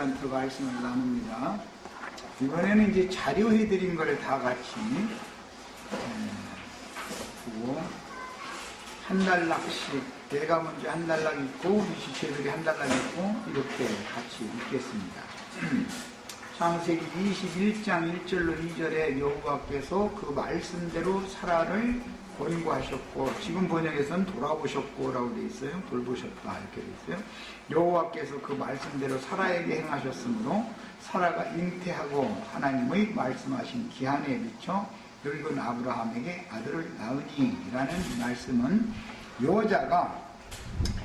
시간 더 말씀을 나눕니다. 이번에는 이제 자료해드린 걸 다 같이 보고 한 달락씩 내가 먼저 한 달락 읽고 미시체들이 한 달락 읽고 이렇게 같이 읽겠습니다. 창세기 21장 1절로 2절에 여호와께서 그 말씀대로 사라를 권고하셨고, 지금 번역에서는 돌아보셨고 라고 되어 있어요. 돌보셨다 이렇게 되어 있어요. 여호와께서 그 말씀대로 사라에게 행하셨으므로 사라가 잉태하고 하나님의 말씀하신 기한에 미쳐 늙은 아브라함에게 아들을 낳으니 라는 말씀은 여자가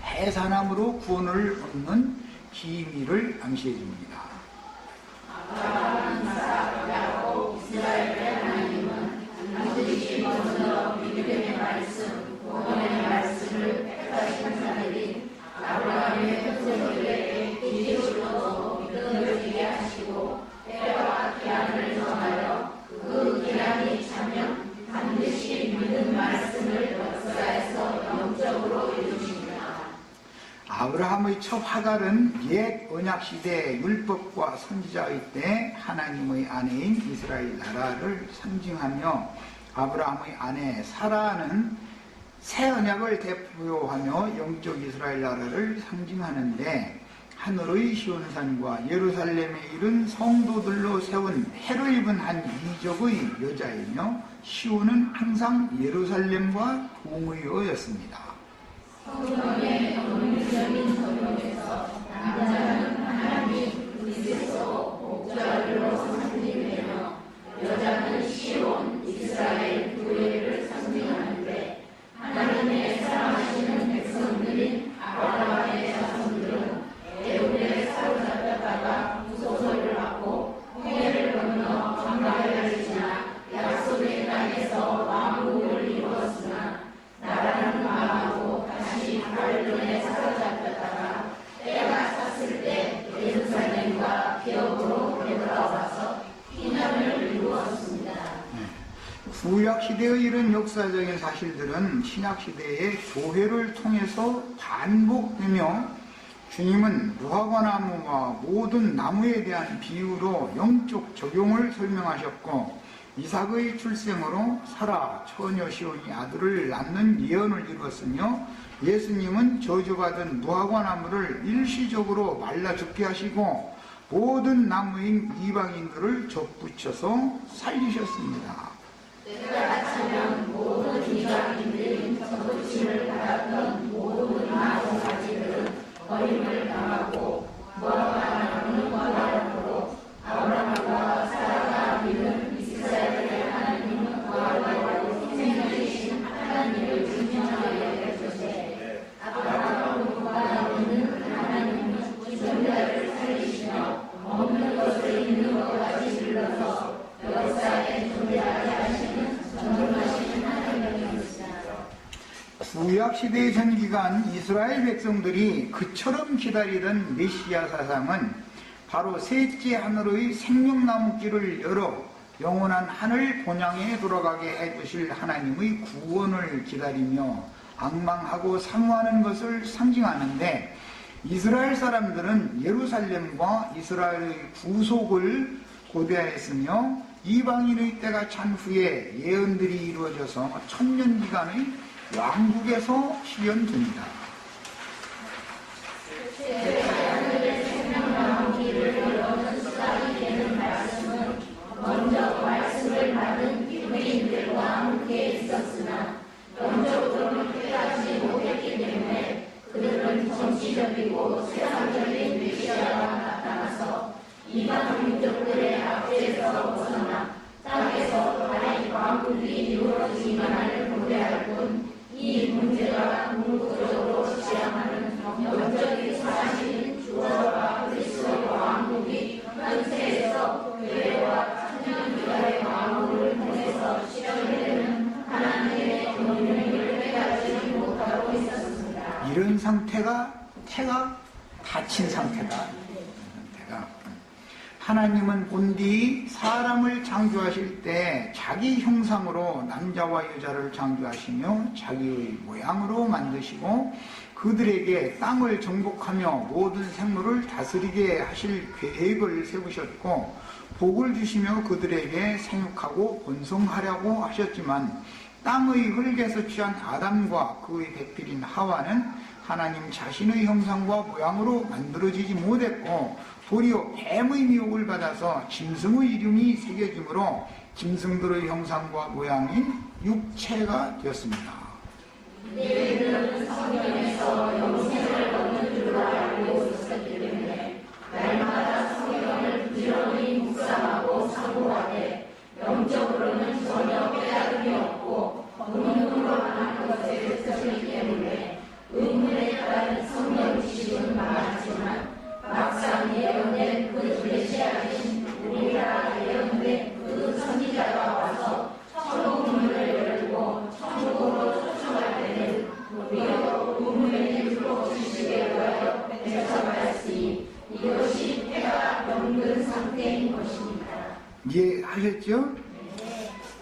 해산함으로 구원을 얻는 기미를 암시해 줍니다. 아브라함, 이삭, 야곱, 이스라엘의 하나님은 반드시 먼저 믿음의 말씀, 구원의 말씀을 택하신 자들이 아브라함의 후손들에게 기술로 믿음을 지게 하시고 때와 기한을 정하여 그 기한이 차면 반드시 믿음 말씀을 역사에서 영적으로 이루십니다. 아브라함의 첫 화갈은 옛 언약시대의 율법과 선지자의 때 하나님의 아내인 이스라엘 나라를 상징하며, 아브라함의 아내 사라는 새 언약을 대표하며 영적 이스라엘 나라를 상징하는데, 하늘의 시온산과 예루살렘에 이른 성도들로 세운 해를 입은 한 이족의 여자이며, 시온은 항상 예루살렘과 동의어였습니다. 성경의 논리적인 적용에서 남자는 하나님 그리스도 목자로 상징되며 여자는 시온 이스라엘 교회를 상징하는데, 하나님의 사랑하시는 백성들인 아브라함의 자손들은 애굽에 사로잡혔다가 구속을 받고 홍해를 건너 광야를 지나 약속의 땅에서 왕국을 이루었으나 나라는 망하고 다시 바벨론에 사로잡혔다가 때가 찼을 때 예루살렘과 기업으로 되돌아와서 피난을 이루었습니다. 구약시대의 이런 역사적인 사실들은 신약시대의 교회를 통해서 반복되며, 주님은 무화과 나무와 모든 나무에 대한 비유로 영적 적용을 설명하셨고, 이삭의 출생으로 사라 처녀 시온이 아들을 낳는 예언을 이루었으며, 예수님은 저주받은 무화과 나무를 일시적으로 말라 죽게 하시고 모든 나무인 이방인들을 접붙여서 살리셨습니다. 때가 차면 모든 이방인들이 접붙임을 받았던 모든 나무 가지들은 버림을 당하고 무화과 나무는 무화과로, 아브라함과 사라가 믿은 이스라엘의 하나님은 무화과로 생명이신 하나님을 증명하게 되셨으되, 아브라함은 무화과는 하나님은 존재를 살리시며 없는 것을 있는 것까지 불러서 역사에 존재하게 하시는 전능하신 하나님이십니다. 구약시대의 전 기간 이스라엘 백성들이 그처럼 기다리던 메시아 사상은 바로 셋째 하늘의 생명나무길을 열어 영원한 하늘 본향에 돌아가게 해주실 하나님의 구원을 기다리며 앙망하고 사모하는 것을 상징하는데, 이스라엘 사람들은 예루살렘과 이스라엘의 구속을 고대하였으며 이방인의 때가 찬 후에 예언들이 이루어져서 천년기간의 왕국에서 실현됩니다. 하늘의 생명나무 길을 열어는 수단이 되는 말씀은 먼저 말씀을 받은 유대인들과 함께 있었으나 영적으로는 깨닫지 못했기 때문에 그들은 정치적이고 세상적인 메시아가 나타나서 이방 민족들의 압제에서 벗어나 땅에서 다시 왕국이 이루어지기만을 고대할 뿐, 이 문제가 궁극적으로 지향하는 영적인 사실인 주와 그리스도의 왕국이 현세에서 교회와 천년기간의 왕국을 통해서 실현되는 하나님의 경륜을 깨닫지 못하고 있었습니다. 이런 상태가 태가 닫힌 상태다. 하나님은 본디 사람을 창조하실 때 자기 형상으로 남자와 여자를 창조하시며 자기의 모양으로 만드시고 그들에게 땅을 정복하며 모든 생물을 다스리게 하실 계획을 세우셨고 복을 주시며 그들에게 생육하고 번성하라고 하셨지만 땅의 흙에서 취한 아담과 그의 배필인 하와는 하나님 자신의 형상과 모양으로 만들어지지 못했고 도리어 뱀의 미혹을 받아서 짐승의 이름이 새겨지므로 짐승들의 형상과 모양인 육체가 되었습니다. 이들은 성경에서 영생을 얻는 줄 알고 있었기 때문에 날마다 성경을 부지런히 묵상하고 사고하되 영적으로는 전혀 깨달음이 없고 본능으로 하는 것에 그쳤기 때문에 의문에 따른 성경 지식은 많았지만 막상 예언된 그 계시하신 우리가 예언된 그 선지자가 와서 천국문을 열고 천국으로 초청할 때는 우리가 의문의 일로 지식에 의하여 배척하였으니 이것이 폐가 병든 상태인 것입니다. 이해하셨죠?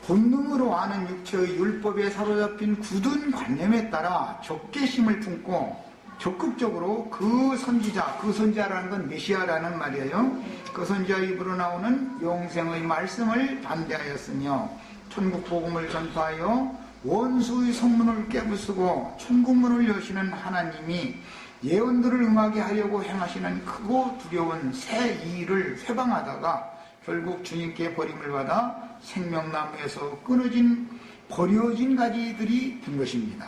본능으로 아는 육체의 율법에 사로잡힌 굳은 관념에 따라 적개심을 품고 적극적으로 그 선지자라는 건 메시아라는 말이에요. 그 선지자 입으로 나오는 영생의 말씀을 반대하였으며 천국 복음을 전파하여 원수의 성문을 깨부수고 천국문을 여시는 하나님이 예언들을 응하게 하려고 행하시는 크고 두려운 새 일을 회방하다가 결국 주님께 버림을 받아 생명나무에서 버려진 가지들이 된 것입니다.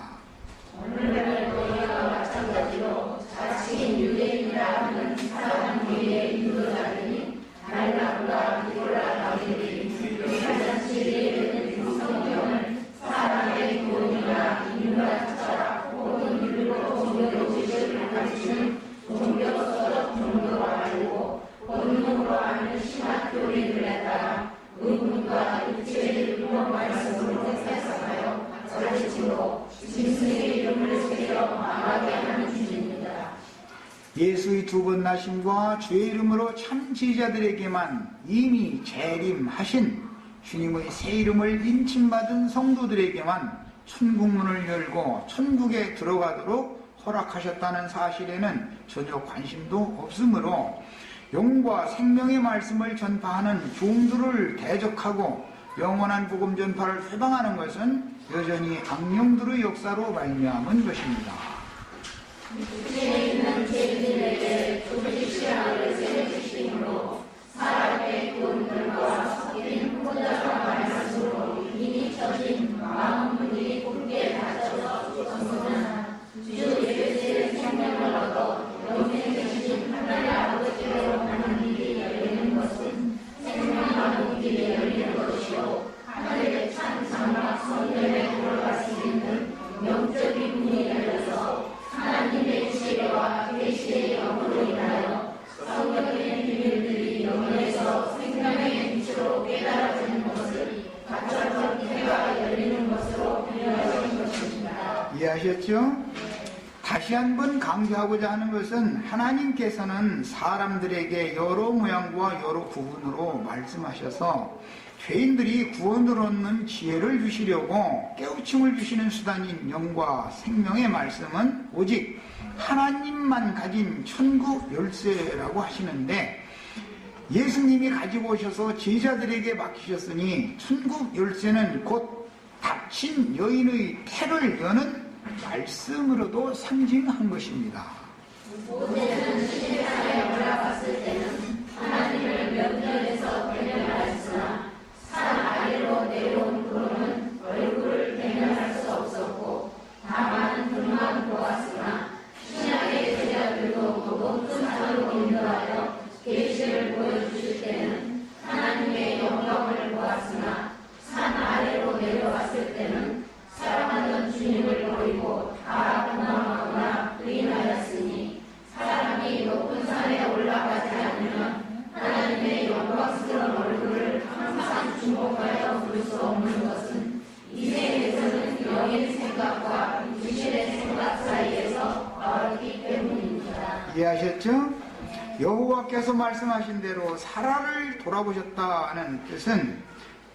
오늘날 너희와 마찬가지로 자칭 유대인이라 하는 사람 위에 인도자들이 달락과 니콜라 다윗이 유사잔치에 성경을 사람의 교훈이나 인간 철학 혹은 율법 종교 지식을 가르치는 종교서적 정도로 알고 본능으로 아는 신학교리들에 따라 의문과 육체의 율법 말씀으로 해석하여 가르치고 짐승의 이름을 새겨 망하게 하는 주입니다. 예수의 두 번 나심과 주의 이름으로 참 제자들에게만 이미 재림하신 주님의 새 이름을 인침받은 성도들에게만 천국문을 열고 천국에 들어가도록 허락하셨다는 사실에는 전혀 관심도 없으므로 영과 생명의 말씀을 전파하는 종들을 대적하고 영원한 복음 전파를 회방하는 것은 여전히 악령들의 역사로 말미암은 것입니다. 육체에 있는 죄인들에게 조직 신앙을 세워주심으로 사람의 교훈들과 섞인 혼자서 말씀으로 이미 쳐진 마음문이 굳게 닫혀서 섰으나 주 예수의 생명을 얻어 영생 되신 하나님 아버지로 가는 길이 열리는 것은 생명하는 길이 열리는 것이요 하늘의 찬 장막 성전에 들어갈 수 있는 영적인 문이 열려서 하나님의 지혜와 계시의 영으로 인하여 성경의 비밀들이 영에서 생명의 빛으로 깨달아지는 것을 가짜적 해가 열리는 것으로 변화된 것입니다. 이해하셨죠? 다시 한번 강조하고자 하는 것은 하나님께서는 사람들에게 여러 모양과 여러 부분으로 말씀하셔서 죄인들이 구원을 얻는 지혜를 주시려고 깨우침을 주시는 수단인 영과 생명의 말씀은 오직 하나님만 가진 천국 열쇠라고 하시는데 예수님이 가지고 오셔서 제자들에게 맡기셨으니 천국 열쇠는 곧 닫힌 여인의 태를 여는 말씀으로도 상징한 것입니다. 모세는 시내산에 올라갔을 때는 하나님을 면전에서 대면하였으나 산 아래로 내려온 그로는 얼굴을 대면할 수 없었고 다만 등만 보았으나 신약의 제자들도 높은 산으로 인도하여 계시를 보여주실 때는 하나님의 영광을 보았으나 산 아래로 내려왔을 때는 사랑하는 주님을 버리고 다 도망하거나 부인하였으니 사람이 높은 산에 올라가지 않으면 하나님의 영광스러운 얼굴을 항상 주목하여 볼 수 없는 것은 이 세상에서는 영의 생각과 유실의 생각 사이에서 어렵기 때문입니다. 이해하셨죠? 여호와께서 말씀하신 대로 사라를 돌아보셨다는 뜻은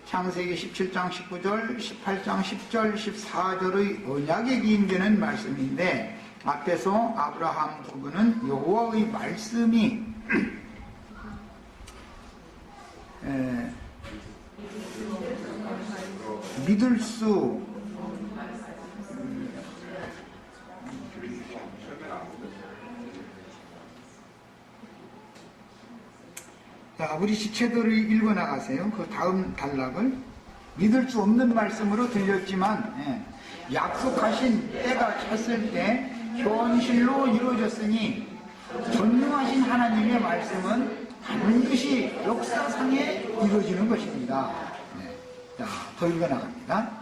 창세기 17장 19절, 18장 10절, 14절의 언약에 기인되는 말씀인데 앞에서 아브라함 부부는 여호와의 말씀이 믿을 수 자, 우리 시체들을 읽어 나가세요. 그 다음 단락을 믿을 수 없는 말씀으로 들렸지만 약속하신 때가 찼을 때 현실로 이루어졌으니 전능하신 하나님의 말씀은 반드시 역사상에 이루어지는 것입니다. 자, 더 읽어 나갑니다.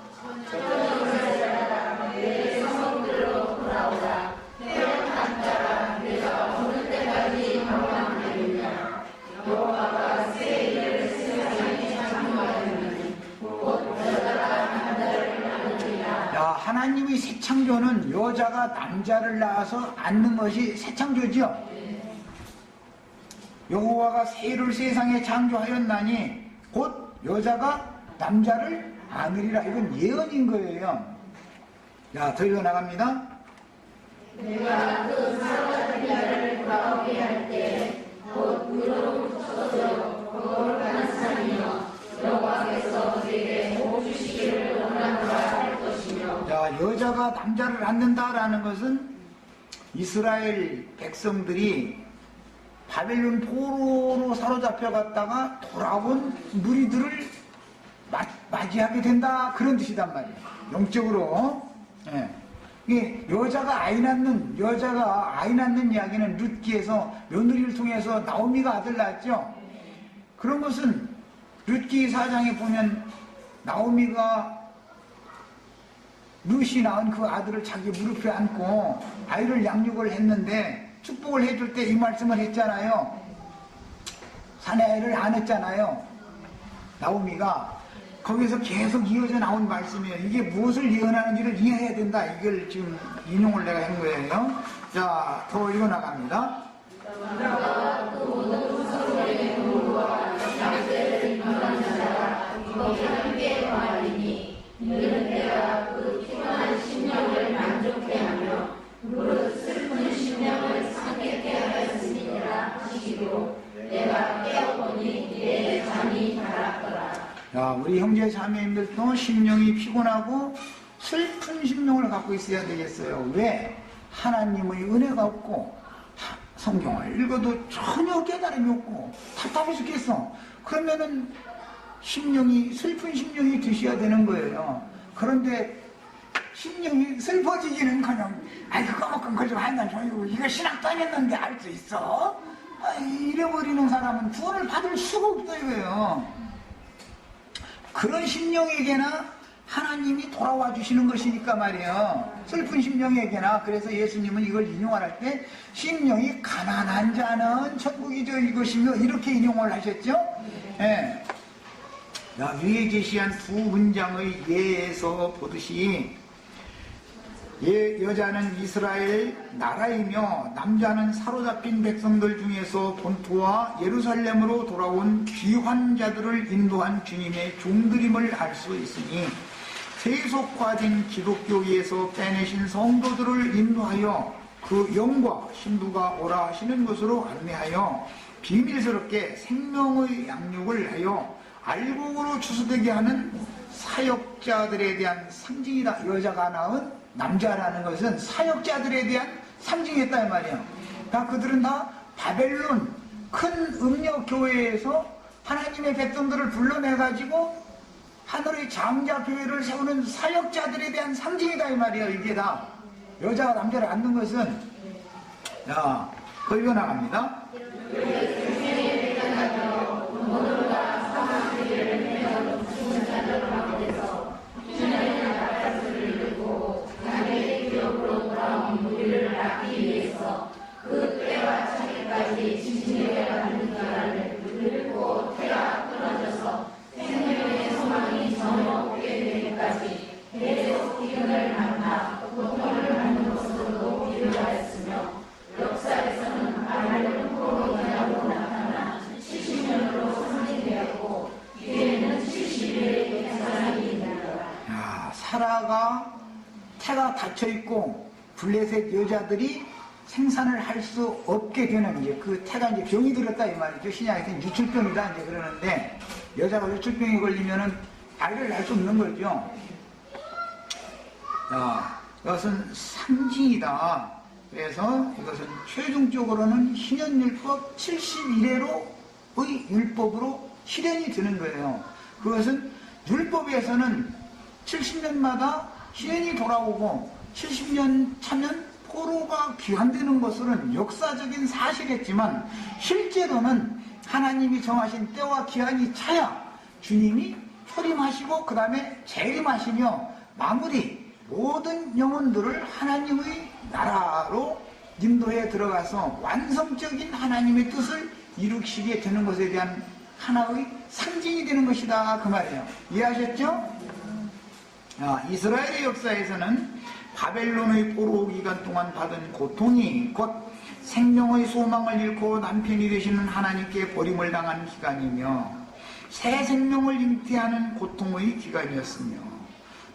하나님의 새 창조는 여자가 남자를 낳아서 낳는 것이 새 창조지요. 여호와가 새를 세상에 창조하였나니 곧 여자가 남자를 낳으리라. 이건 예언인 거예요. 자, 더 읽어 나갑니다. 내가 그 사랑하는 자를 돌아오게 할 때 곧 의로운 처소요 거룩한 산이요 여호와께서 그에게 복 주시기를 원하노라 할 것이며. 자, 여자가 남자를 낳는다라는 것은 이스라엘 백성들이 바벨론 포로로 사로잡혀 갔다가 돌아온 무리들을 맞이하게 된다, 그런 뜻이단 말이에요. 영적으로. 이게 여자가 아이 낳는 이야기는 룻기에서 며느리를 통해서 나오미가 아들 낳았죠. 그런 것은 룻기 4장에 보면 나오미가 룻이 낳은 그 아들을 자기 무릎에 안고 아이를 양육을 했는데 축복을 해줄 때 이 말씀을 했잖아요. 사내를 안 했잖아요. 나오미가. 거기서 계속 이어져 나온 말씀이에요. 이게 무엇을 예언하는지를 이해해야 된다. 이걸 지금 인용을 내가 한 거예요. 자, 더 읽어 나갑니다. 자, 우리 형제 자매님들도 심령이 피곤하고 슬픈 심령을 갖고 있어야 되겠어요. 왜? 하나님의 은혜가 없고 성경을 읽어도 전혀 깨달음이 없고 답답해 죽겠어. 그러면은 슬픈 심령이 드셔야 되는 거예요. 그런데 심령이 슬퍼지기는 그냥 그거 좀 한단 소리고 이거 신학도 안 했는데 알 수 있어? 이래버리는 사람은 구원을 받을 수가 없다 이거예요. 그런 심령에게나 하나님이 돌아와 주시는 것이니까 말이에요. 슬픈 심령에게나. 그래서 예수님은 이걸 인용할 때 심령이 가난한 자는 천국이죠 이것이며 이렇게 인용을 하셨죠. 예. 위에 제시한 두 문장의 예에서 보듯이 여자는 이스라엘 나라이며 남자는 사로잡힌 백성들 중에서 본토와 예루살렘으로 돌아온 귀환 자들을 인도한 주님의 종들임을 알 수 있으니 세속화된 기독교에서 빼내신 성도들을 인도하여 그 영과 신부가 오라 하시는 것으로 안내하여 비밀스럽게 생명의 양육을 하여 알곡으로 추수되게 하는 사역자들에 대한 상징이다. 여자가 낳은 남자라는 것은 사역자들에 대한 상징이었다 이 말이에요. 그들은 다 바벨론 큰 음녀교회에서 하나님의 백성들을 불러내가지고 하늘의 장자교회를 세우는 사역자들에 대한 상징이다 이 말이에요. 이게 다 여자가 남자를 낳는 것은. 자, 걸려 나갑니다. 사라가 태가 닫혀있고 블레셋 여자들이 생산을 할 수 없게 되는 이제 그 태가 이제 병이 들었다 이 말이죠. 신약에서는 유출병이다 이제 그러는데 여자가 유출병에 걸리면은 아이를 낳을 수 없는 거죠. 자, 이것은 상징이다. 그래서 이것은 최종적으로는 신현율법 71회로의 율법으로 실현이 되는 거예요. 그것은 율법에서는 70년마다 시행이 돌아오고 70년 차면 포로가 귀환되는 것은 역사적인 사실이었지만 실제로는 하나님이 정하신 때와 기한이 차야 주님이 초림하시고 그 다음에 재림하시며 마무리 모든 영혼들을 하나님의 나라로 인도에 들어가서 완성적인 하나님의 뜻을 이루시게 되는 것에 대한 하나의 상징이 되는 것이다 그 말이에요. 이해하셨죠? 이스라엘의 역사에서는 바벨론의 포로 기간 동안 받은 고통이 곧 생명의 소망을 잃고 남편이 되시는 하나님께 버림을 당한 기간이며 새 생명을 잉태하는 고통의 기간이었으며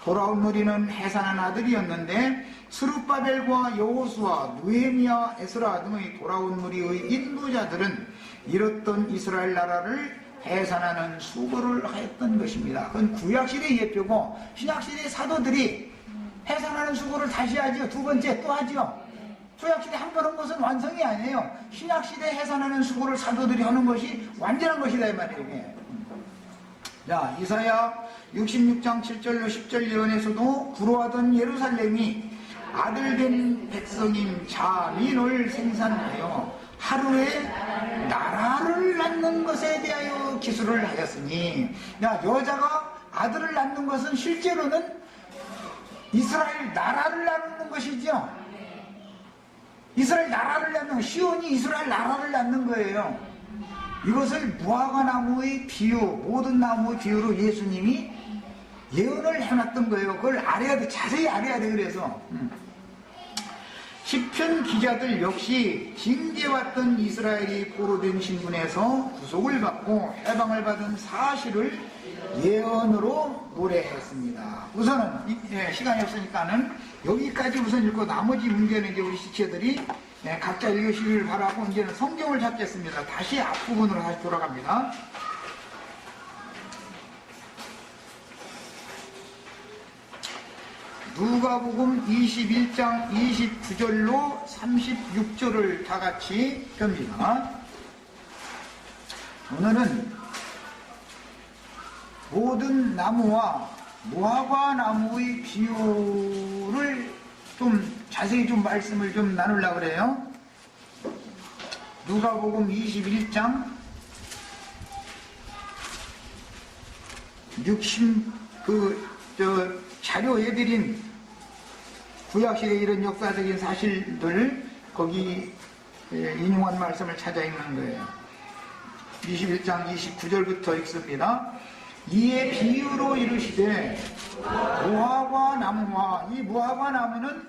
돌아온 무리는 해산한 아들이었는데 스룹바벨과 여호수아, 느헤미야, 에스라 등의 돌아온 무리의 인도자들은 잃었던 이스라엘 나라를 해산하는 수고를 하였던 것입니다. 그건 구약시대의 예표고 신약시대의 사도들이 해산하는 수고를 다시 하죠. 두 번째 또 하죠. 구약시대 한 번 한 것은 완성이 아니에요. 신약시대 해산하는 수고를 사도들이 하는 것이 완전한 것이다 이 말이에요. 이게. 자, 이사야 66장 7절로 10절 예언에서도 부러워하던 예루살렘이 아들된 백성인 자민을 생산하여 하루에 나라를 낳는 것에 대하여 기술을 하였으니, 여자가 아들을 낳는 것은 실제로는 이스라엘 나라를 낳는 것이죠. 이스라엘 나라를 낳는 거, 시온이 이스라엘 나라를 낳는 거예요. 이것을 무화과 나무의 비유, 모든 나무의 비유로 예수님이 예언을 해놨던 거예요. 그걸 알아야 돼, 자세히 알아야 돼. 그래서 시편 기자들 역시 징계받던 이스라엘이 포로된 신분에서 구속을 받고 해방을 받은 사실을 예언으로 노래했습니다. 우선은 시간이 없으니까는 여기까지 우선 읽고 나머지 문제는 이제 우리 시체들이 각자 읽으시길 바라고 이제는 성경을 찾겠습니다. 다시 앞부분으로 다시 돌아갑니다. 누가복음 21장 29절로 36절을 다 같이 봅니다. 오늘은 모든 나무와 무화과 나무의 비유를 좀 자세히 좀 말씀을 좀 나누려고 그래요. 누가복음 21장 60 자료해드린 구약시대 이런 역사적인 사실들 거기 인용한 말씀을 찾아 읽는 거예요. 21장 29절부터 읽습니다. 이에 비유로 이르시되 무화과 나무와, 이 무화과 나무는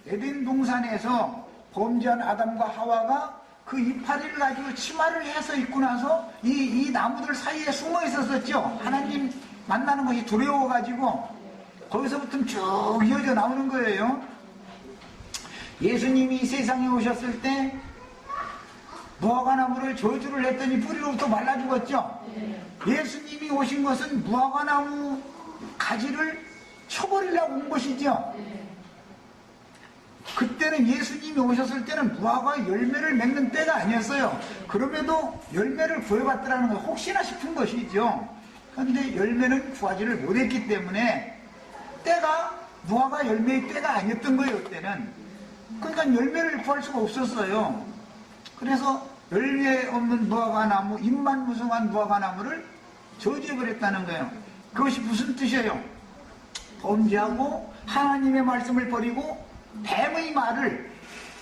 에덴 동산에서 범죄한 아담과 하와가 그 이파리를 가지고 치마를 해서 입고 나서 이 나무들 사이에 숨어 있었었죠. 하나님 만나는 것이 두려워가지고 거기서부터 쭉 이어져 나오는 거예요. 예수님이 이 세상에 오셨을 때 무화과 나무를 저주를 했더니 뿌리로부터 말라 죽었죠. 예수님이 오신 것은 무화과 나무 가지를 쳐버리려고 온 것이죠. 그때는 예수님이 오셨을 때는 무화과 열매를 맺는 때가 아니었어요. 그럼에도 열매를 구해봤더라는 거 혹시나 싶은 것이죠. 그런데 열매는 구하지를 못했기 때문에 때가 무화과 열매의 때가 아니었던 거예요. 그때는. 그러니까 열매를 구할 수가 없었어요. 그래서 열매 없는 무화과 나무, 잎만 무성한 무화과 나무를 저주해버렸다는 거예요. 그것이 무슨 뜻이에요? 범죄하고 하나님의 말씀을 버리고 뱀의 말을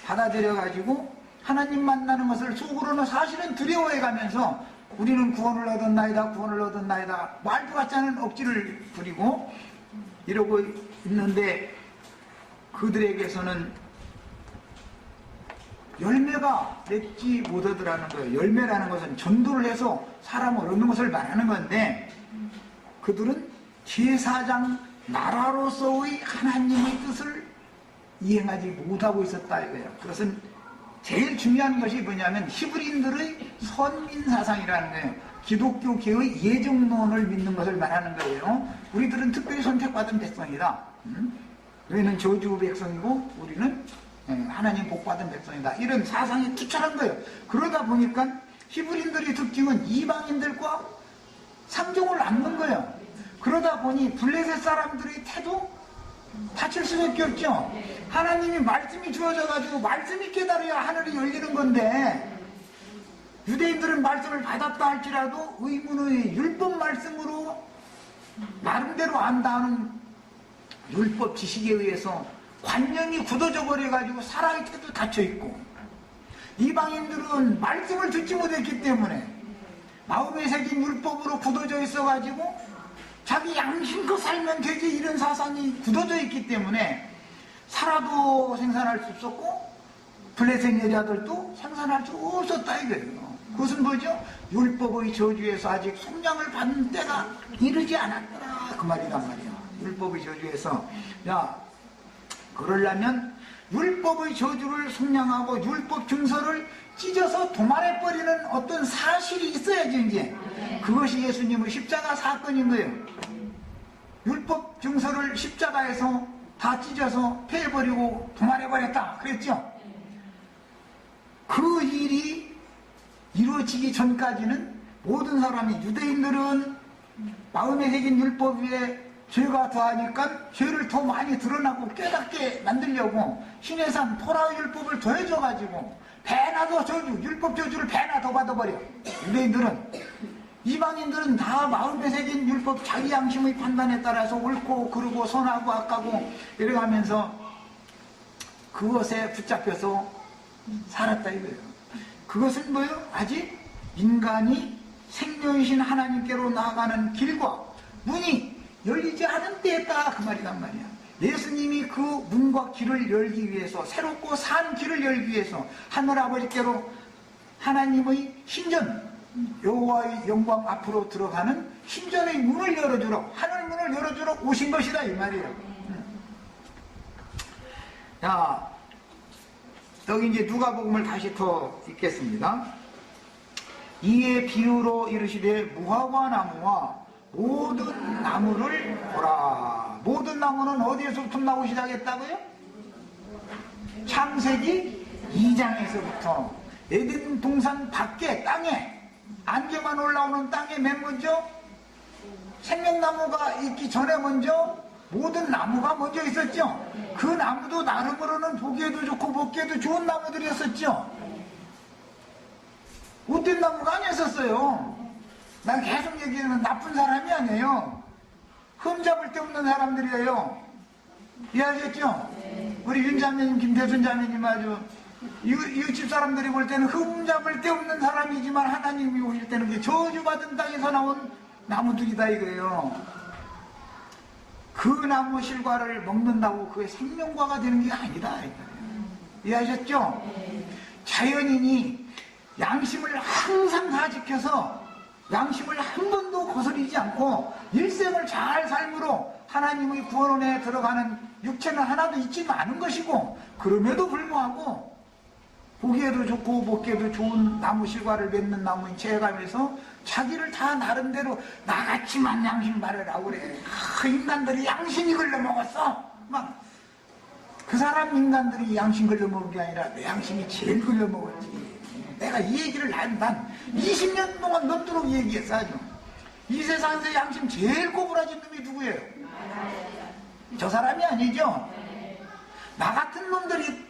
받아들여가지고 하나님 만나는 것을 속으로는 사실은 두려워해가면서 우리는 구원을 얻었나이다, 구원을 얻었나이다, 말도 같지 않은 억지를 부리고 이러고 있는데 그들에게서는 열매가 맺지 못하더라는 거예요. 열매라는 것은 전도를 해서 사람을 얻는 것을 말하는 건데 그들은 제사장 나라로서의 하나님의 뜻을 이행하지 못하고 있었다 이거예요. 그것은 제일 중요한 것이 뭐냐면 히브리인들의 선민사상이라는 거예요. 기독교계의 예정론을 믿는 것을 말하는 거예요. 우리들은 특별히 선택받은 백성이다. 너희는 저주 백성이고 우리는 하나님 복받은 백성이다. 이런 사상이 투철한 거예요. 그러다 보니까 히브리인들의 특징은 이방인들과 상종을 안는 거예요. 그러다 보니 블레셋 사람들의 태도 다칠 수밖에 없죠. 하나님이 말씀이 주어져 가지고 말씀이 깨달아야 하늘이 열리는 건데 유대인들은 말씀을 받았다 할지라도 의문의 율법 말씀으로 나름대로 안다는 율법 지식에 의해서 관념이 굳어져 버려 가지고 사랑의 태도 닫혀 있고, 이방인들은 말씀을 듣지 못했기 때문에 마음에 새긴 율법으로 굳어져 있어 가지고 자기 양심껏 살면 되지 이런 사상이 굳어져 있기 때문에 살아도 생산할 수 없었고 블레셋 여자들도 생산할 수 없었다 이거예요. 그것은 뭐죠? 율법의 저주에서 아직 속량을 받는 때가 이르지 않았더라 그 말이란 말이야. 율법의 저주에서 그러려면 율법의 저주를 속량하고 율법 증서를 찢어서 도말해버리는 어떤 사실이 있어야지 이제. 그것이 예수님의 십자가 사건인 거예요. 율법 증서를 십자가에서 다 찢어서 패해버리고 도말해버렸다 그랬죠. 그 일이 이루어지기 전까지는 모든 사람이, 유대인들은 마음에 새긴 율법 위에 죄가 더하니까 죄를 더 많이 드러나고 깨닫게 만들려고 신의 산 토라 율법을 더해줘가지고 배나 더 저주, 율법 저주를 배나 더 받아버려. 유대인들은, 이방인들은 다 마음에 새긴 율법 자기 양심의 판단에 따라서 옳고 그르고 선하고 악하고 이래가면서 그것에 붙잡혀서 살았다 이거예요. 그것은 뭐예요? 아직 인간이 생명이신 하나님께로 나아가는 길과 문이 열리지 않은 때였다 그 말이란 말이야. 예수님이 그 문과 길을 열기 위해서, 새롭고 산 길을 열기 위해서 하늘아버지께로 하나님의 신전, 여호와의 영광 앞으로 들어가는 신전의 문을 열어주러, 하늘 문을 열어주러 오신 것이다 이 말이에요. 자, 여기 이제 누가복음을 다시 더 읽겠습니다. 이에 비유로 이르시되 무화과 나무와 모든 나무를 보라. 모든 나무는 어디에서부터 나오기 시작했다고요? 창세기 2장에서부터 에덴 동산 밖에 땅에, 안개만 올라오는 땅에 맨 먼저 생명나무가 있기 전에 먼저 모든 나무가 먼저 있었죠. 그 나무도 나름으로는 보기에도 좋고 먹기에도 좋은 나무들이었었죠. 못된 나무가 아니었었어요. 난 계속 얘기하는 나쁜 사람이 아니에요. 흠잡을 데 없는 사람들이에요. 이해하셨죠? 우리 윤자매님, 김대순 자매님 아주 이웃집 사람들이 볼 때는 흠잡을 데 없는 사람이지만 하나님이 오실 때는 그 저주받은 땅에서 나온 나무들이다 이거예요. 그 나무 실과를 먹는다고 그게 생명과가 되는 게 아니다. 이해하셨죠? 자연인이 양심을 항상 다 지켜서 양심을 한 번도 거스르지 않고 일생을 잘 삶으로 하나님의 구원원에 들어가는 육체는 하나도 있지 않은 것이고, 그럼에도 불구하고 보기에도 좋고 먹기에도 좋은 나무 실과를 맺는 나무인 체감에서 자기를 다 나름대로 나같이만 양심 바르라고 그래. 인간들이 양심이 걸려먹었어. 막 그 사람 인간들이 양심 걸려먹은 게 아니라 내 양심이 제일 걸려먹었지. 내가 이 얘기를 난 20년 동안 넘도록 얘기했어. 아주 이 세상에서 양심 제일 꼬부라진 놈이 누구예요? 저 사람이 아니죠. 나 같은 놈들이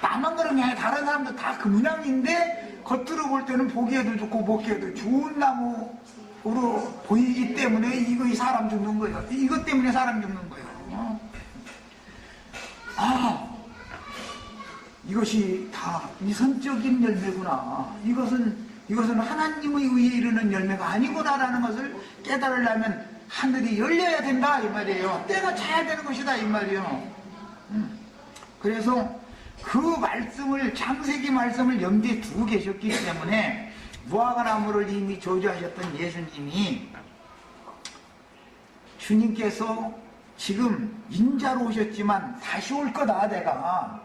나만 그런 게 아니라 다른 사람도 다 그 문양인데 겉으로 볼 때는 보기에도 좋고 먹기에도 좋은 나무로 보이기 때문에 이거 사람 죽는 거예요. 이것 때문에 사람 죽는 거예요. 이것이 다 위선적인 열매구나. 이것은 하나님의 의에 이르는 열매가 아니구나라는 것을 깨달으려면 하늘이 열려야 된다 이 말이에요. 때가 차야 되는 것이다 이 말이에요. 그래서 그 말씀을, 창세기 말씀을 염두에 두고 계셨기 때문에 무화과 나무를 이미 저주하셨던 예수님이 주님께서 지금 인자로 오셨지만 다시 올 거다 내가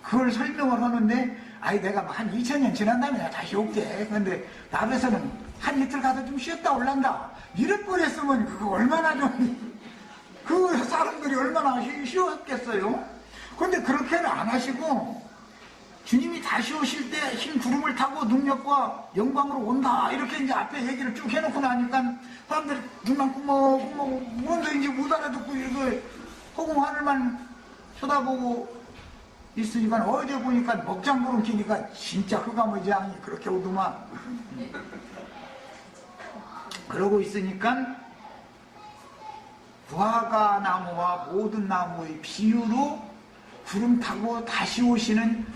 그걸 설명을 하는데 아이 내가 한 2000년 지난 다음에 내가 다시 올게. 그런데 남에서는 한 이틀 가서 좀 쉬었다 올란다. 이럴 뻔했으면 그거 얼마나 좀 그 사람들이 얼마나 쉬웠겠어요. 그런데 그렇게는 안 하시고 주님이 다시 오실 때 흰 구름을 타고 능력과 영광으로 온다 이렇게 이제 앞에 얘기를 쭉 해놓고 나니까 사람들이 눈만 꾸벅꾸벅 뭔데 이제 못 알아듣고 이거 허공 하늘만 쳐다보고 있으니까 어제 보니까 먹장구름 키니까 진짜 흑암의장이 그렇게 오더만. 그러고 있으니까 무화과 나무와 모든 나무의 비유로 구름 타고 다시 오시는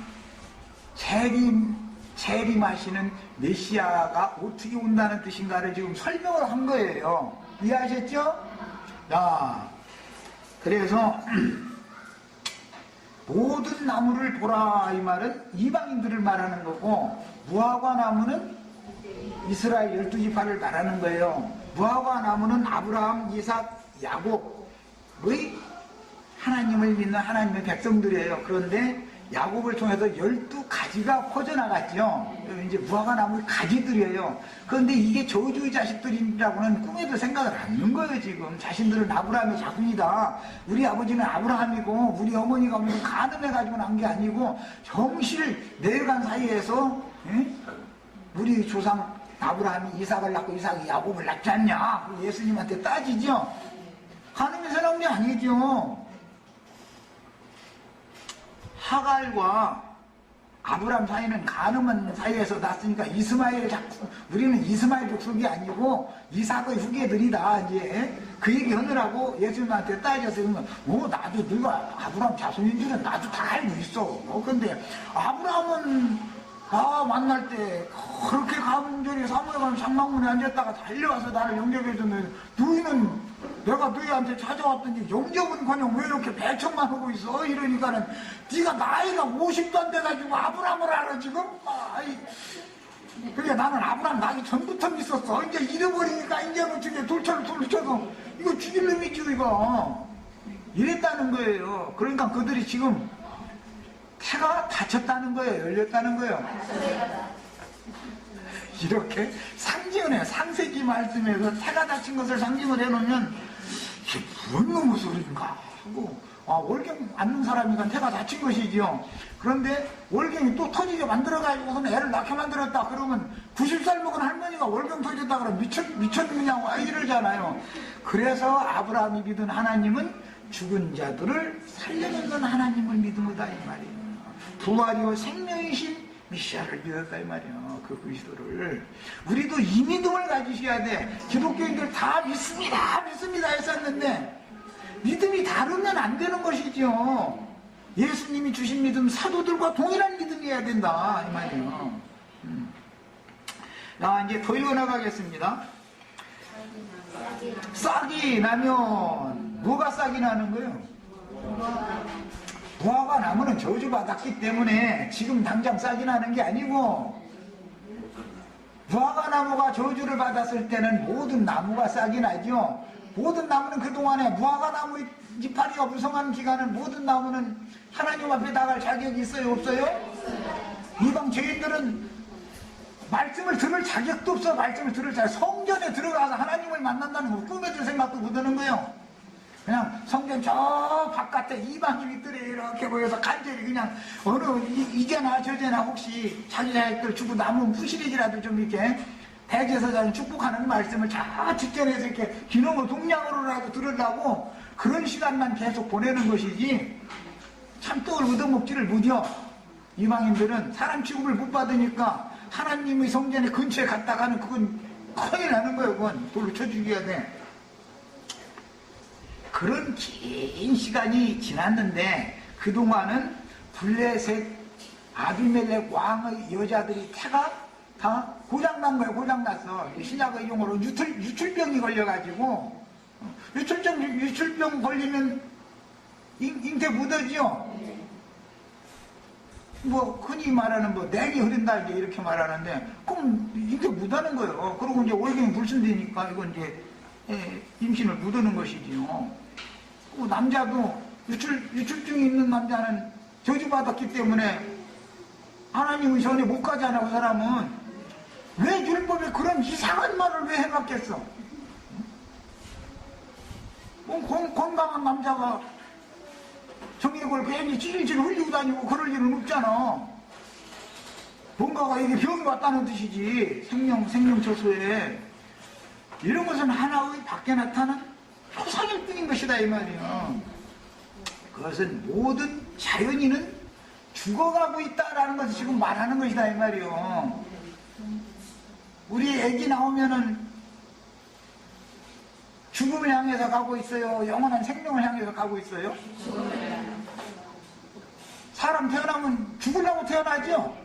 재림하시는 메시아가 어떻게 온다는 뜻인가를 지금 설명을 한 거예요. 이해하셨죠? 자, 그래서 모든 나무를 보라 이 말은 이방인들을 말하는 거고 무화과 나무는 이스라엘 12지파를 말하는 거예요. 무화과 나무는 아브라함, 이삭, 야곱의 하나님을 믿는 하나님의 백성들이에요. 그런데 야곱을 통해서 12가지가 퍼져나갔죠. 이제 무화과 나무의 가지들이에요. 그런데 이게 저주의 자식들이라고는 꿈에도 생각을 안 하는 거예요. 지금 자신들은 아브라함의 자손이다. 우리 아버지는 아브라함이고 우리 어머니가 무슨 가늠해가지고 난 게 아니고 정실 내려간 사이에서 우리 조상 아브라함이 이삭을 낳고 이삭이 야곱을 낳지 않냐. 예수님한테 따지죠. 가늠해서 나온 게 아니죠. 하갈과 아브람 사이는 가늠한 사이에서 났으니까 이스마엘 자꾸 우리는 이스마엘 족속이 아니고 이삭의 후계들이다. 이제 그 얘기 하느라고 예수님한테 따져서 나도 네가 아브람 자손인 줄은 나도 다 알고 있어. 근데 아브람은 만날 때 그렇게 감절히 사무엘관 장막문에 앉았다가 달려와서 나를 영접해줬는데 너희는 내가 너희한테 찾아왔더니 영접은커녕 왜 이렇게 배척만 하고 있어? 이러니까는 네가 나이가 50도 안 돼가지고 아브람을 알아 지금? 그러니까 나는 아브람 나기 전부터 믿었어. 이제 잃어버리니까 이제는 저게 돌처럼 돌쳐서 이거 죽일 놈이지 이거. 이랬다는 거예요. 그러니까 그들이 지금 태가 닫혔다는 거예요? 열렸다는 거예요? 이렇게 상징을 해요. 상세기 말씀에서 태가 닫힌 것을 상징을 해놓으면 이게 무슨 놈의 소리인가 하고 월경 앉는 사람이니까 태가 닫힌 것이지요. 그런데 월경이 또 터지게 만들어가지고서는 애를 낳게 만들었다 그러면 90살 먹은 할머니가 월경 터졌다 그러면 미쳤느냐고 이러잖아요. 그래서 아브라함이 믿은 하나님은 죽은 자들을 살려놓는 하나님을 믿음이다 이 말이에요. 부활이요 생명이신 메시아를 믿었다 이 말이에요. 그 그리스도를. 우리도 이 믿음을 가지셔야 돼. 기독교인들 다 믿습니다 했었는데 믿음이 다르면 안 되는 것이죠. 예수님이 주신 믿음 사도들과 동일한 믿음이어야 된다 이 말이에요. 이제 더 이어나가겠습니다. 싹이 나면 뭐가 싹이 나는 거예요? 무화과 나무는 저주받았기 때문에 지금 당장 싹이 나는 게 아니고 무화과 나무가 저주를 받았을 때는 모든 나무가 싹이 나죠. 모든 나무는 그동안에 무화과 나무의 이파리가 무성한 기간은 모든 나무는 하나님 앞에 나갈 자격이 있어요 없어요? 이방 죄인들은 말씀을 들을 자격도 없어. 말씀을 들을 자격. 성전에 들어가서 하나님을 만난다는 거 꿈에도 생각도 못하는 거예요. 그냥 성전 저 바깥에 이방인들이 이렇게 보여서 간절히 그냥 어느 이제나 저제나 혹시 자기 자식들 주고 남은 푸시리지라도 좀 이렇게 대제사장이 축복하는 말씀을 저 직전에서 이렇게 기능을 동량으로라도 들으려고 그런 시간만 계속 보내는 것이지 참떡을 얻어먹지를 못해요. 이방인들은 사람 취급을 못 받으니까 하나님의 성전의 근처에 갔다가는 그건 큰일 나는 거예요. 그건 돌로 쳐 죽여야 돼. 그런 긴 시간이 지났는데 그동안은 블레셋 아비멜렉 왕의 여자들이 태가 다 고장난 거예요. 고장났어. 신약의 용어로 유출병이 걸려가지고 유출병 걸리면 잉태 묻어지요. 흔히 말하는 냉이 흐른다 이렇게 말하는데 그럼 잉태 묻어는 거예요. 그리고 이제 월경이 불순되니까 이건 이제 임신을 묻어는 것이지요. 남자도 유출증이 있는 남자는 저주받았기 때문에 하나님의 전에 못 가잖아. 그 사람은 왜 율법에 그런 이상한 말을 왜 해놨겠어? 건강한 남자가 정액을 괜히 찔찔 흘리고 다니고 그럴 일은 없잖아. 뭔가가 이게 병이 왔다는 뜻이지. 생명처소에 이런 것은 하나의 밖에 나타난 초상일 뿐인 것이다 이 말이야. 그것은 모든 자연인은 죽어가고 있다라는 것을 지금 말하는 것이다 이 말이요. 우리 애기 나오면은 죽음을 향해서 가고 있어요? 영원한 생명을 향해서 가고 있어요? 사람 태어나면 죽으려고 태어나죠?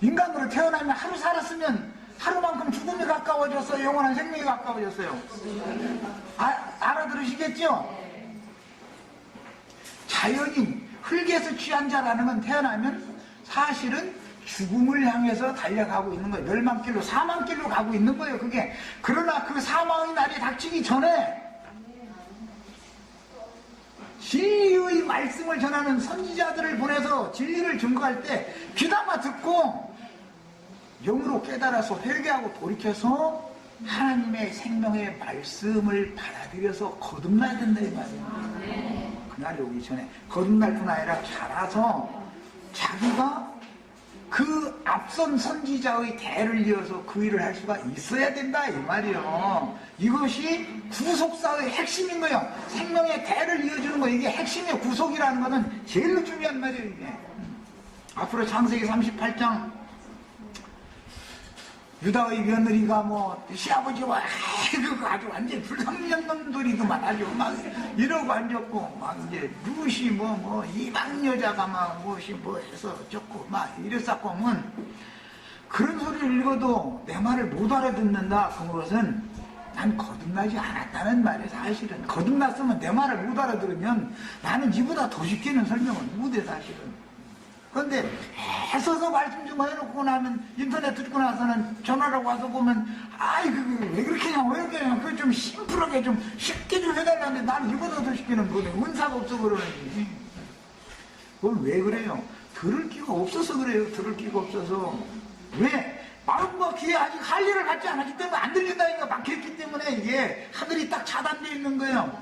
인간으로 태어나면 하루 살았으면 하루만큼 죽음이 가까워졌어요? 영원한 생명이 가까워졌어요? 알아들으시겠죠? 자연인, 흙에서 취한 자라는 건 태어나면 사실은 죽음을 향해서 달려가고 있는 거예요. 멸망길로, 사망길로 가고 있는 거예요, 그게. 그러나 그 사망의 날이 닥치기 전에 진리의 말씀을 전하는 선지자들을 보내서 진리를 증거할 때 귀담아 듣고 영으로 깨달아서 회개하고 돌이켜서 하나님의 생명의 말씀을 받아들여서 거듭나야 된다 이 말이에요. 그날이 오기 전에 거듭날 뿐 아니라 자라서 자기가 그 앞선 선지자의 대를 이어서 그 일을 할 수가 있어야 된다 이 말이에요. 이것이 구속사의 핵심인 거예요. 생명의 대를 이어주는 거, 이게 핵심이에요. 구속이라는 것은 제일 중요한 말이에요. 이게 앞으로 창세기 38장 유다의 며느리가 시아버지와 그거 아주 완전 불성년놈들이더만 아주 막 이러고 앉았고 막 이제 루시 이방 여자가 막 무엇이 해서 좋고 막 이랬었고 하면 그런 소리를 읽어도 내 말을 못 알아듣는다. 그것은 난 거듭나지 않았다는 말이에요. 사실은 거듭났으면 내 말을 못 알아들으면 나는 이보다 더 쉽게는 설명을 못해 사실은. 그런데 애써서 말씀 좀 해놓고 나면 인터넷 듣고 나서는 전화라고 와서 보면 왜 그렇게 하냐 왜 이렇게 하냐 그걸 좀 심플하게 좀 쉽게 좀 해달라는데 나는 이보다 더 쉽게는 그래. 은사가 없어 그러는지. 그건 왜 그래요? 들을 기가 없어서 그래요. 들을 기가 없어서. 왜? 마음과 귀에 아직 할 일을 갖지 않았기 때문에 안 들린다니까. 막혔기 때문에 이게 하늘이 딱 차단되어 있는 거예요.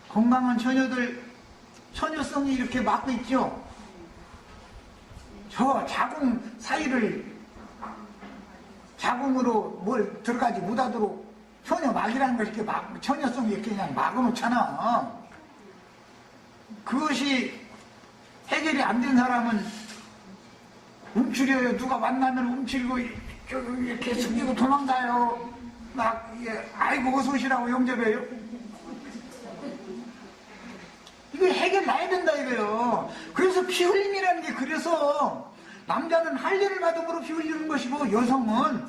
건강한 처녀들 처녀성이 이렇게 막고 있죠. 저 자궁 사이를 자궁으로 뭘 들어가지 못하도록 처녀막이라는 걸 이렇게 처녀성이 이렇게 그냥 막아놓잖아. 그것이 해결이 안 된 사람은 움츠려요. 누가 만나면 움츠리고 이렇게 숨기고 도망가요. 막 아이고 어서 오시라고 영접해요. 이거 해결 나야 된다 이거요. 그래서 피 흘림이라는 게 그래서 남자는 할 일을 받음으로 피 흘리는 것이고 여성은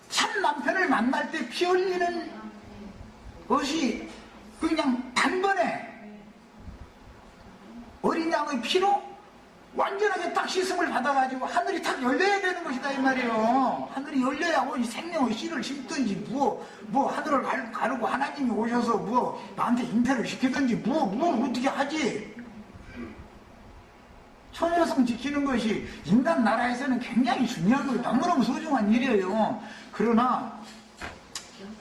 참 남편을 만날 때 피 흘리는 것이 그냥 단번에 어린 양의 피로 완전하게 딱 씻음을 받아가지고 하늘이 탁 열려야 되는 것이다 이 말이에요. 하늘이 열려야 이 생명의 씨를 심든지 하늘을 가르고 하나님이 오셔서 나한테 잉태를 시키든지 뭘 어떻게 하지. 처녀성 지키는 것이 인간 나라에서는 굉장히 중요한 거예요. 너무너무 소중한 일이에요. 그러나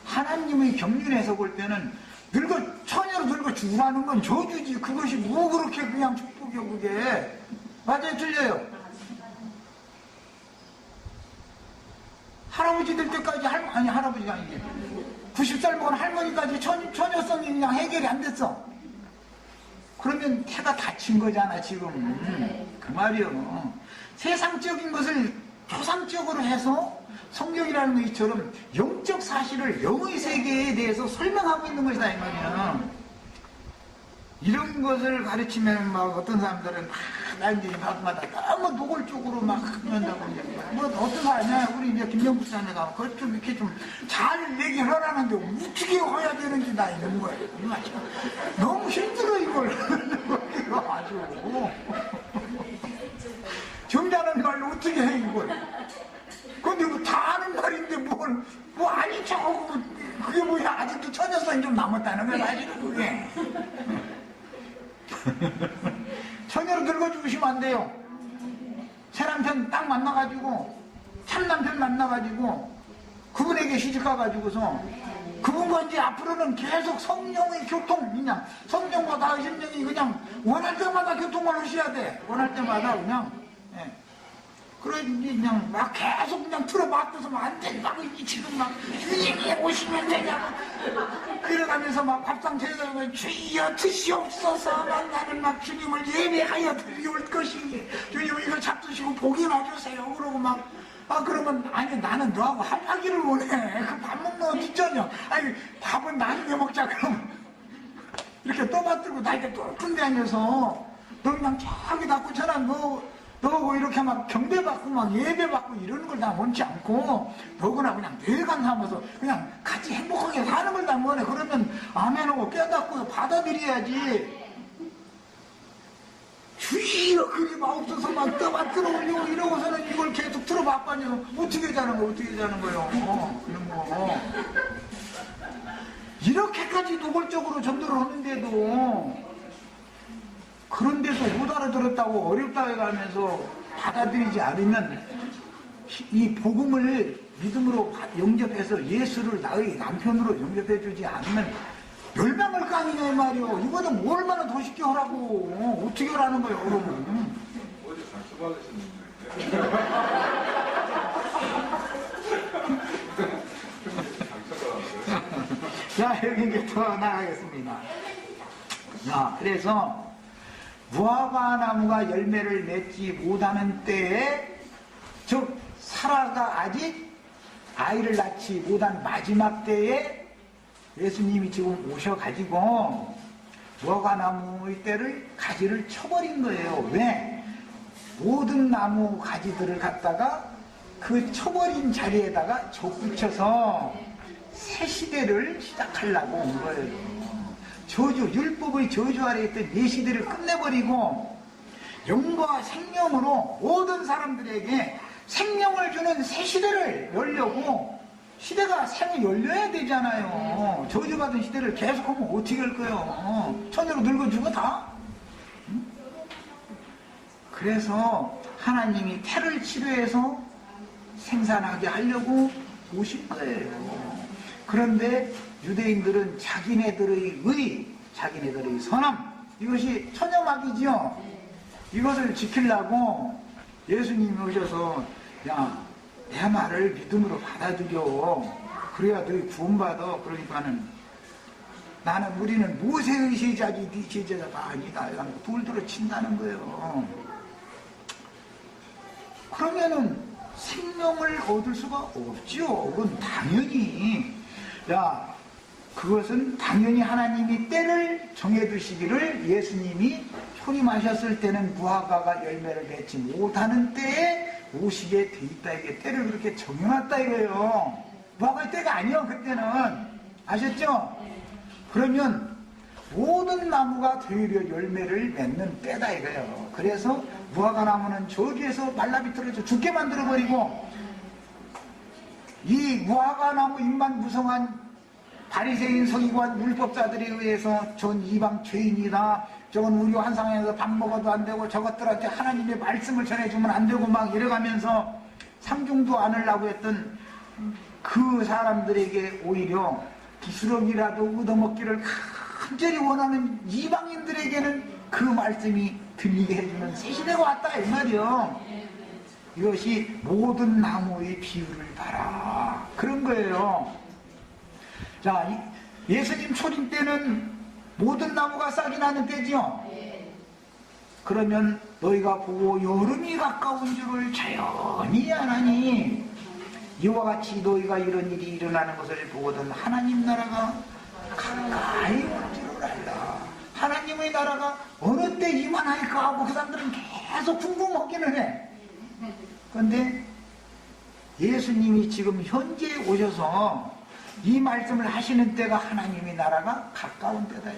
하나님의 경륜에서 볼 때는 처녀로 늙어 죽으라는 건 저주지. 그것이 그렇게 그냥 축복이요 그게. 맞아요? 틀려요? 할아버지 될 때까지 할아버지가 아니지 90살 먹은 할머니까지 처녀성이 그냥 해결이 안 됐어. 그러면 태가 닫힌 거잖아 지금. 그 말이요. 세상적인 것을 초상적으로 해서 성경이라는 것처럼 영적 사실을 영의 세계에 대해서 설명하고 있는 것이다 이 말이야. 이런 것을 가르치면 어떤 사람들은 난지 밤마다 너무 노골적으로 한다고 어떤 사람이야. 우리 이제 김영국 자매가 그걸 좀 이렇게 좀 잘 얘기를 하라는데 어떻게 해야 되는지 나 이런 거예요. 너무 힘들어 이걸. 아주 정자는 말로 어떻게 해 이걸. 근데 다 아는 말인데 뭐 아니 저거 그게 뭐야, 아직도 처녀성이 좀 남았다는 거야, 아직도 그게. 처녀로 늙어 죽으시면 안 돼요. 새 남편 딱 만나가지고, 참 남편 만나가지고, 그분에게 시집가가지고서, 그분과 이제 앞으로는 계속 성령의 교통, 그냥, 성령과 심령이 그냥, 원할 때마다 교통을 하셔야 돼. 원할 때마다 그냥, 예. 그래, 그냥 막 계속 그냥 틀어박고서 막 안 된다고, 지금 막, 주님이 오시면 되냐고. 그래가면서 막 밥상 제대로 주여 드시옵소서. 막 나는 막 주님을 예배하여 드리올 것이니, 주님 이거 잡수시고 복이 와주세요. 그러고 막, 그러면, 아니, 나는 너하고 합하기를 원해. 그 밥 먹는 거 뒷전이야. 아니, 밥은 나중에 먹자, 그럼. 이렇게 떠받들고 나이게 높은 데 앉아서, 너 그냥 저기다 꽂혀라, 너하고 이렇게 막 경배받고 막 예배받고 이러는 걸 다 원치 않고, 너구나 그냥 내관 삼아서 그냥 같이 행복하게 사는 걸 다 원해. 그러면 아멘하고 깨닫고 받아들여야지. 주여 그리 마옵소서 막 떠받들어 올리고 이러고서는 이걸 계속 들어봤거든요. 어떻게 자는 거예요? 그런 거. 이렇게까지 노골적으로 전도를 하는데도 그런 데서 못 알아들었다고 어렵다 해가면서 받아들이지 않으면 이 복음을 믿음으로 영접해서 예수를 나의 남편으로 영접해주지 않으면 멸망을 깡이냐 이 말이요. 이거는 뭐 얼마나 더 쉽게 하라고. 어떻게 하라는 거예요, 그러면. 어제 장수받으셨는데. 자, 여기 이제 더 나가겠습니다. 자, 그래서 무화과 나무가 열매를 맺지 못하는 때에, 즉 사라가 아직 아이를 낳지 못한 마지막 때에 예수님이 지금 오셔가지고 무화과 나무의 때를 가지를 쳐버린 거예요. 왜? 모든 나무 가지들을 갖다가 그 쳐버린 자리에다가 접붙여서 새 시대를 시작하려고 온 거예요. 율법의 저주 아래 있던 예 시대를 끝내버리고 영과 생명으로 모든 사람들에게 생명을 주는 새 시대를 열려고. 시대가 새로 열려야 되잖아요. 저주받은 시대를 계속하면 어떻게 할 거예요? 천으로 늙어 죽어 다? 응? 그래서 하나님이 태를 치료해서 생산하게 하려고 오신 거예요. 그런데 유대인들은 자기네들의 선함, 이것이 천여막이지요. 이것을 지키려고 예수님이 오셔서 야, 내 말을 믿음으로 받아들여. 그래야 너희 구원받아. 그러니까는 우리는 모세의 제자지 네 제자가 아니다. 돌들어 친다는 거예요. 그러면은 생명을 얻을 수가 없지요. 그건 당연히. 그것은 당연히 하나님이 때를 정해두시기를 예수님이 초림하셨을 때는 무화과가 열매를 맺지 못하는 때에 오시게 돼 있다. 이게 때를 그렇게 정해놨다 이거예요. 무화과의 때가 아니요, 그때는. 아셨죠? 그러면 모든 나무가 되려 열매를 맺는 때다 이거예요. 그래서 무화과 나무는 저기에서 말라 비틀어져 죽게 만들어버리고, 이 무화과 나무 입만 무성한 바리새인 서기관 율법자들에 의해서 전 이방 죄인이다, 저건 우리 환상에서 밥 먹어도 안 되고 저것들한테 하나님의 말씀을 전해주면 안 되고 막 이래가면서 상중도 않으려고 했던 그 사람들에게 오히려 부스러기라도 얻어먹기를 간절히 원하는 이방인들에게는 그 말씀이 들리게 해주는 새 시대가 왔다 이 말이요. 이것이 모든 나무의 비유를 봐라 그런 거예요. 자, 예수님 초림 때는 모든 나무가 싹이 나는 때지요. 그러면 너희가 보고 여름이 가까운 줄을 자연히 아나니, 이와 같이 너희가 이런 일이 일어나는 것을 보거든 하나님 나라가 가까이 온 줄을 알라. 하나님의 나라가 어느 때 임하나이까 하고 그 사람들은 계속 궁금하기는 해. 그런데 예수님이 지금 현재 오셔서 이 말씀을 하시는 때가 하나님의 나라가 가까운 때다.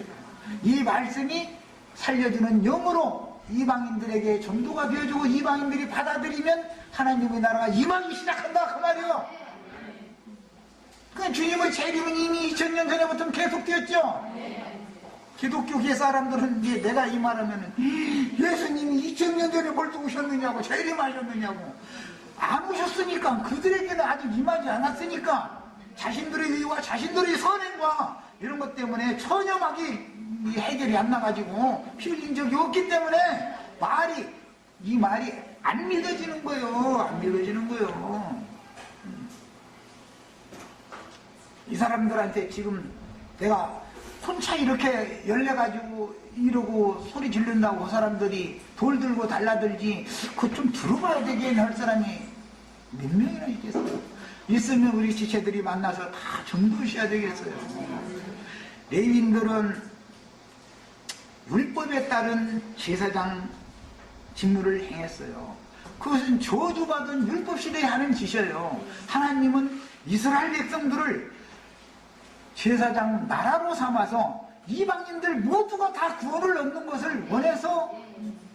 이 말씀이 살려주는 영으로 이방인들에게 전도가 되어주고 이방인들이 받아들이면 하나님의 나라가 임하기 시작한다 그 말이에요. 그 그러면 주님의 재림은 이미 2000년 전에부터 계속되었죠. 기독교계 사람들은 이제 내가 이 말하면 예수님이 2000년 전에 벌써 오셨느냐고 재림하셨느냐고 안 오셨으니까 그들에게는 아직 임하지 않았으니까 자신들의 의와 자신들의 선행과 이런 것 때문에 처녀막이 해결이 안 나가지고 피 흘린 적이 없기 때문에 이 말이 안 믿어지는 거예요. 안 믿어지는 거예요. 이 사람들한테 지금 내가 혼자 이렇게 열려가지고 이러고 소리 지른다고 그 사람들이 돌 들고 달라들지 그거 좀 들어봐야 되겠네 할 사람이 몇 명이나 있겠어요. 있으면 우리 지체들이 만나서 다 전도하셔야 되겠어요. 레위인들은 율법에 따른 제사장 직무를 행했어요. 그것은 저주받은 율법 시대에 하는 짓이에요. 하나님은 이스라엘 백성들을 제사장 나라로 삼아서 이방인들 모두가 다 구원을 얻는 것을 원해서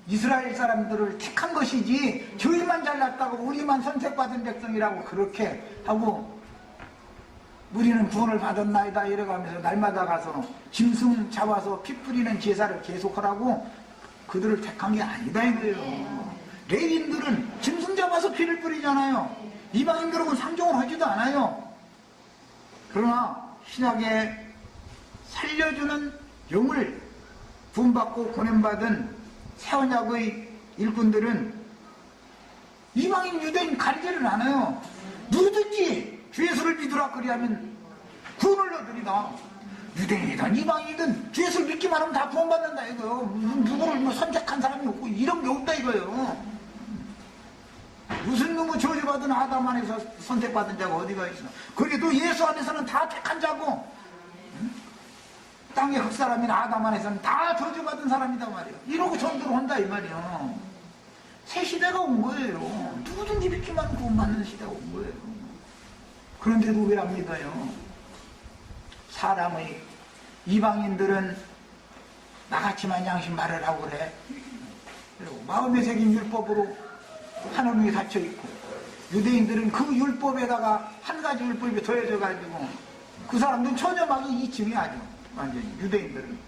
이스라엘 사람들을 택한 것이지 저희만 잘났다고 우리만 선택받은 백성이라고 그렇게 하고 우리는 구원을 받았나이다 이래가면서 날마다 가서 짐승 잡아서 피 뿌리는 제사를 계속하라고 그들을 택한 게 아니다 이거예요. 레위인들은 짐승 잡아서 피를 뿌리잖아요. 이방인들은 상종을 하지도 않아요. 그러나 신약에 살려주는 영을 부음받고 보냄받은 새언약의 일꾼들은 이방인 유대인 가리지를 않아요. 누구든지 주 예수를 믿으라 그리하면 구원을 얻으리다. 유대인이든 이방인이든 주 예수를 믿기만 하면 다 구원받는다 이거요. 무슨 누구를 뭐 선택한 사람이 없고 이런 게 없다 이거요. 무슨 놈의 저주받은 아담 안에서 선택받은 자가 어디가 있어. 그래도 예수 안에서는 다 택한 자고 땅의 흑사람인 아담 안에서는 다 저주받은 사람이다 말이야. 이러고 전도를 한다 이 말이야. 새 시대가 온 거예요. 누구든지 믿기만 하면 구원받는 시대가 온 거예요. 그런데도 왜 안 믿어요? 사람의 이방인들은 나같이만 양심 말을 하고 그래. 그리고 마음에 새긴 율법으로 하나님이 갇혀있고 유대인들은 그 율법에다가 한 가지 율법이 더해져가지고 그 사람들은 처녀막이 2층이 아니야. 완전히 유대인들은.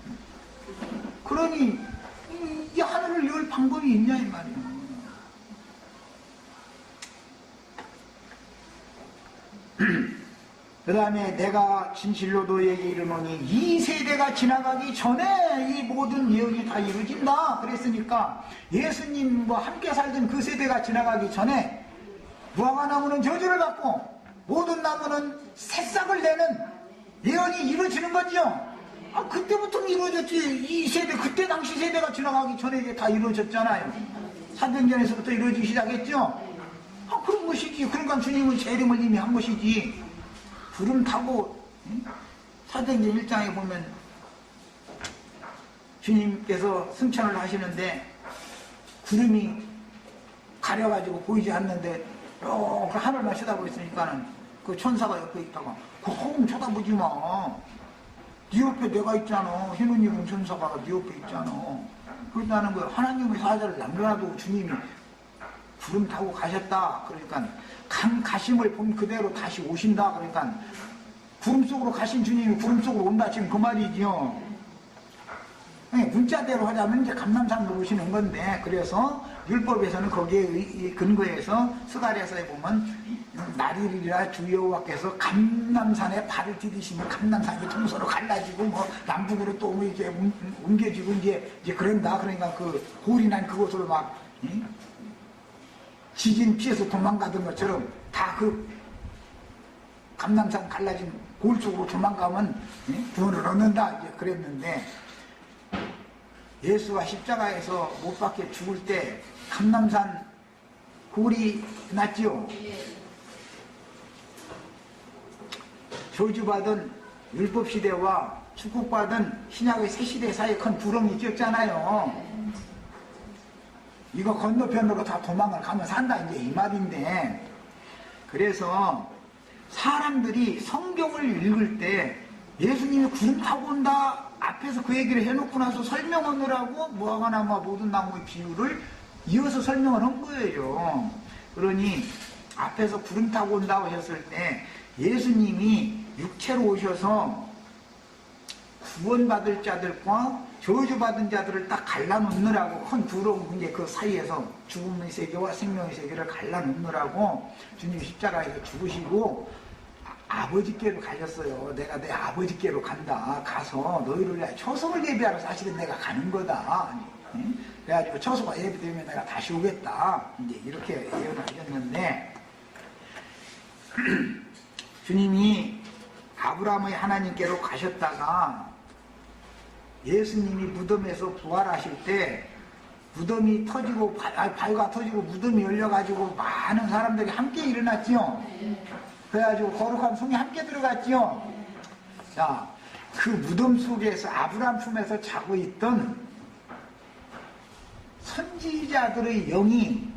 그러니 이 하늘을 열 방법이 있냐 이 말이야. 그 다음에 내가 진실로 너에게 이르노니 이 세대가 지나가기 전에 이 모든 예언이 다 이루어진다 그랬으니까 예수님과 함께 살던 그 세대가 지나가기 전에 무화과나무는 저주를 받고 모든 나무는 새싹을 내는 예언이 이루어지는 거죠. 그때부터 이루어졌지. 이 세대 그때 당시 세대가 지나가기 전에 이게 다 이루어졌잖아요. 사도행전에서부터 이루어지기 시작했죠. 그런 것이지. 그러니까 주님은 재림을 이미 한 것이지. 구름 타고 사도행전 1장에 보면 주님께서 승천을 하시는데 구름이 가려가지고 보이지 않는데 그 하늘만 쳐다보고 있으니까는 그 천사가 옆에 있다가 그거 쳐다보지 마. 네 옆에 내가 있잖아. 흰옷 입은 천사가 네 옆에 있잖아. 그렇다는 거예요. 하나님의 사자를 남겨놔도 주님이 구름 타고 가셨다. 그러니까 가심을 본 그대로 다시 오신다. 그러니까 구름 속으로 가신 주님이 구름 속으로 온다. 지금 그 말이죠. 문자대로 하자면 이제 감람산으로 오시는 건데, 그래서 율법에서는 거기에 근거해서 스가랴서에 보면 날일이라 주 여호와께서 감람산에 발을 디디시면 감람산이 동서로 갈라지고 뭐 남북으로 또 이제 옮겨지고 이제 그런다. 그러니까 그 골이 난 그곳으로 막 지진 피해서 도망가던 것처럼 다 그 감람산 갈라진 골 쪽으로 도망가면 구원을 얻는다 이제 그랬는데, 예수가 십자가에서 못 박혀 죽을 때 감람산 골이 났죠. 저주받은 율법시대와 축복받은 신약의 새시대 사이에 큰 구렁이 꼈잖아요. 이거 건너편으로 다 도망을 가면 산다 이제 이 말인데, 그래서 사람들이 성경을 읽을 때 예수님이 구름 타고 온다 앞에서 그 얘기를 해놓고 나서 설명하느라고 무화과나무와 모든 나무의 비유를 이어서 설명을 한 거예요. 그러니 앞에서 구름 타고 온다고 하셨을 때 예수님이 육체로 오셔서 구원받을 자들과 저주받은 자들을 딱 갈라놓느라고 큰 두려움 근데 그 사이에서 죽음의 세계와 생명의 세계를 갈라놓느라고 주님 십자가에서 죽으시고 아버지께로 가셨어요. 내가 내 아버지께로 간다. 가서 너희를 위해 초석을 예비하러 사실은 내가 가는 거다. 그래가지고 초소가 예비되면 내가 다시 오겠다. 이제 이렇게 예언을 하셨는데 주님이 아브라함의 하나님께로 가셨다가 예수님이 무덤에서 부활하실 때 무덤이 터지고 바위가 터지고 무덤이 열려가지고 많은 사람들이 함께 일어났지요. 그래가지고 거룩한 성이 함께 들어갔지요. 자, 그 무덤 속에서 아브라함 품에서 자고 있던 선지자들의 영이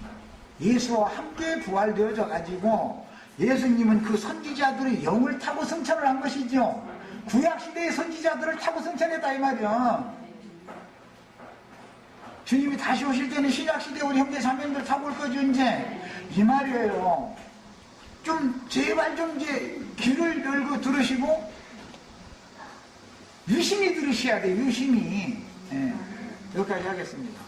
예수와 함께 부활되어져 가지고 예수님은 그 선지자들의 영을 타고 승천을 한 것이죠. 구약시대의 선지자들을 타고 승천했다 이 말이야. 주님이 다시 오실 때는 신약시대 우리 형제 자매들 타고 올 거죠 이제. 이 말이에요. 좀 제발 좀 이제 귀를 열고 들으시고 유심히 들으셔야 돼요. 유심히. 예, 여기까지 하겠습니다.